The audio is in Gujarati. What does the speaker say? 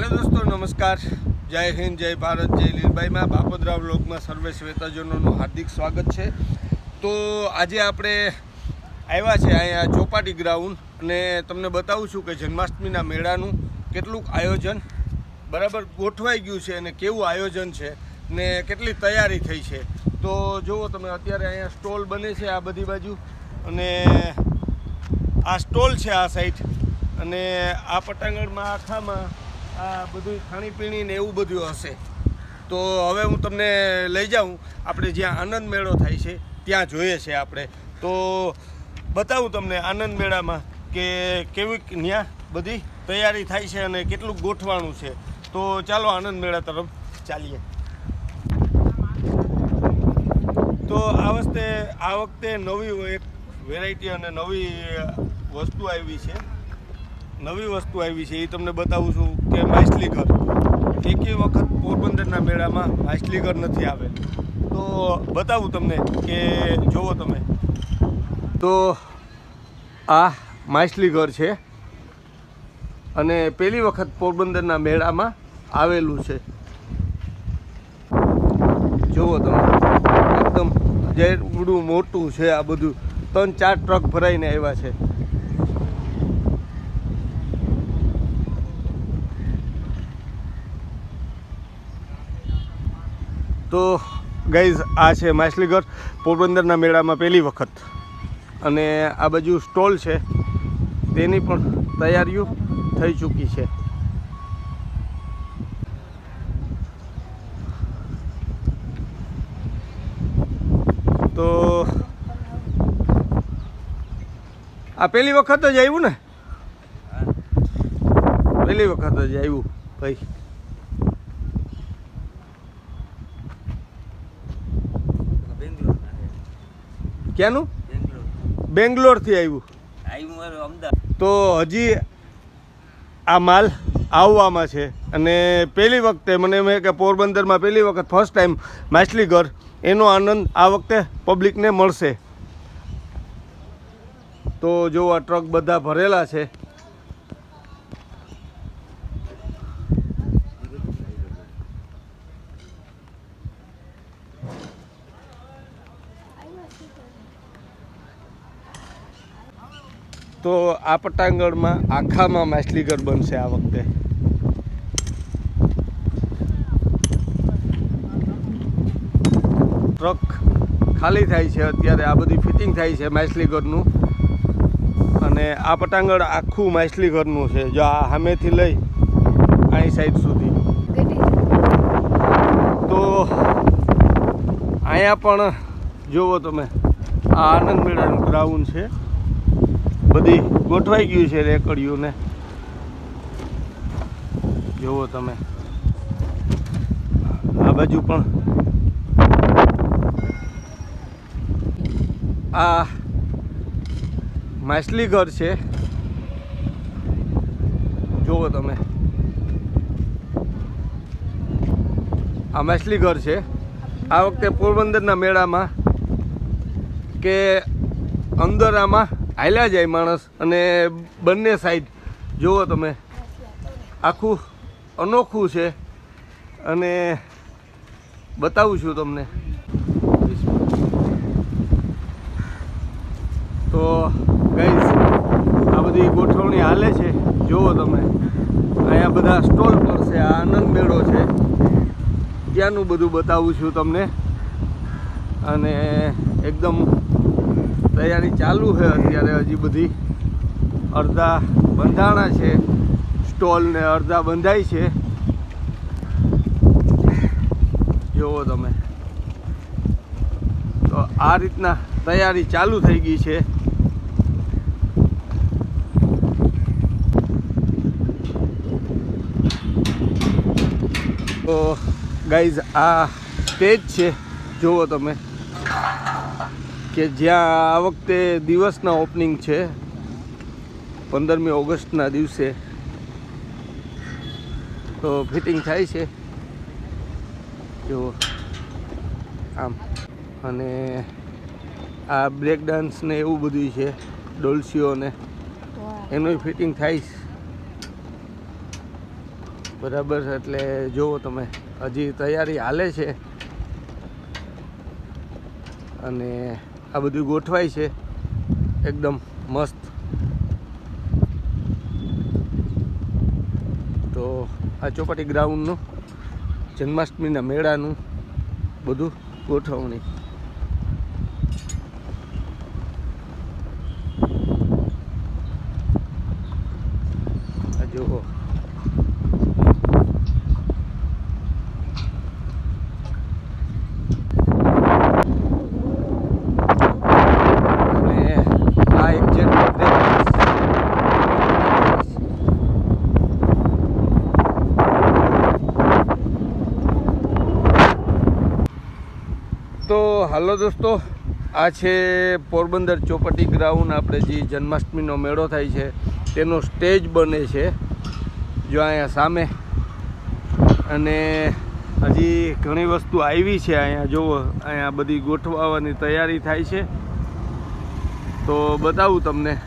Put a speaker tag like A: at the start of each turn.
A: दोस्तों नमस्कार, जय हिंद, जय भारत, जय લીલભાઈ માં બાપોદરા વ્લોગમાં સર્વે શ્વેતાજનોનું હાર્દિક સ્વાગત છે। તો આજે આપણે આવ્યા છે અહીંયા ચોપાટી ગ્રાઉન્ડ અને તમને બતાવું છું કે જન્માષ્ટમીના મેળાનું કેટલું આયોજન બરાબર ગોઠવાઈ ગયું છે અને કેવું આયોજન છે ને કેટલી તૈયારી થઈ છે। તો જુઓ તમે, અત્યારે અહીંયા સ્ટોલ બને છે આ બધી બાજુ અને આ સ્ટોલ છે આ સાઈડ અને આ પટાંગણમાં આખામાં આ બધું ખાણીપીણી ને એવું બધું હશે। તો હવે હું તમને લઈ જાઉં આપણે જ્યાં આનંદ મેળો થાય છે ત્યાં જોઈએ છે આપણે। તો બતાવું તમને આનંદ મેળામાં કે કેવી ત્યાં બધી તૈયારી થાય છે અને કેટલું ગોઠવાણું છે। તો ચાલો આનંદ મેળા તરફ ચાલીએ। તો આ વખતે નવી એક વેરાયટી અને નવી વસ્તુ આવી છે। એ તમને બતાવું છું કે માછલી ઘર એકે વખત પોરબંદરના મેળામાં માછલી ઘર નથી આવેલું। તો બતાવું તમને કે જુઓ તમે, તો આ માછલી ઘર છે અને પહેલી વખત પોરબંદરના મેળામાં આવેલું છે। જુઓ તમે, એકદમ જેવડું મોટું છે આ બધું, 3-4 ટ્રક ભરાઈને આવ્યા છે। તો ગાઈઝ આ છે માછલી ઘર પોરબંદરના મેળામાં પહેલી વખત અને આ બાજુ સ્ટોલ છે તેની પણ તૈયારીઓ થઈ ચૂકી છે। તો આ પહેલી વખત જ આવ્યું ને, પહેલી વખત જ આવ્યું ભાઈ। ક્યાંનું? બેંગ્લોરથી આવ્યું। તો હજી આ માલ આવવામાં છે અને પહેલી વખતે મને એમ કે પોરબંદરમાં પહેલી વખત ફર્સ્ટ ટાઈમ માછલી ઘર, એનો આનંદ આ વખતે પબ્લિકને મળશે। તો જો આ ટ્રક બધા ભરેલા છે। તો આ પટાંગણમાં આખામાં માછલી ઘર બનશે આ વખતે। ટ્રક ખાલી થાય છે અત્યારે, આ બધી ફિટિંગ થાય છે માછલી ઘરનું અને આ પટાંગણ આખું માછલી ઘરનું છે। જો આ સામેથી લઈ અહીં સાઈડ સુધી। તો અહીંયા પણ જુઓ તમે, આ આનંદ મેળાનું ગ્રાઉન્ડ છે, બધી ગોઠવાઈ ગયું છે રેકડીયું ને। જુઓ તમે, આ બાજુ પણ આ માછલી ઘર છે। જુઓ તમે, આ માછલી ઘર છે। આ વખતે પોરબંદરના મેળામાં કે અંદર આમાં હાલ્યા જાય માણસ અને બંને સાઈડ જુઓ તમે, આખું અનોખું છે અને બતાવું છું તમને। તો ગાઈઝ આ બધી ગોઠવણી હાલે છે, જુઓ તમે, અહીંયા બધા સ્ટોલ પર છે। આ આનંદ મેળો છે ત્યાંનું બધું બતાવું છું તમને અને એકદમ તૈયારી ચાલુ છે અત્યારે। હજી બધી અડધા બંધાણા છે સ્ટોલ ને અડધા બંધાય છે। જુઓ તમે, તો આ રીતના તૈયારી ચાલુ થઈ ગઈ છે। તો ગાઈઝ આ સ્ટેજ છે, જુઓ તમે, કે જ્યાં આ વખતે દિવસના ઓપનિંગ છે 15મી ઓગસ્ટના દિવસે। તો ફિટિંગ થાય છે જો આમ, અને આ બ્રેક ડાન્સ ને એવું બધું છે, ડોલસીઓ ને એનું ફિટિંગ થાય છે। બરાબર. એટલે જુઓ તમે, હજી તૈયારી હાલે છે અને આ બધું ગોઠવાય છે એકદમ મસ્ત. તો આ ચોપાટી ગ્રાઉન્ડનું જન્માષ્ટમીના મેળાનું બધું ગોઠવણી. આ જુઓ, તો હાલો દોસ્તો, આ છે પોરબંદર ચોપાટી ગ્રાઉન્ડ. આપણે જે જન્માષ્ટમીનો મેળો થાય છે તેનો સ્ટેજ બને છે જો અહીંયા સામે. અને હજી ઘણી વસ્તુ આવી છે અહીંયા જુઓ, અહીંયા બધી ગોઠવવાની તૈયારી થાય છે. તો બતાવું તમને.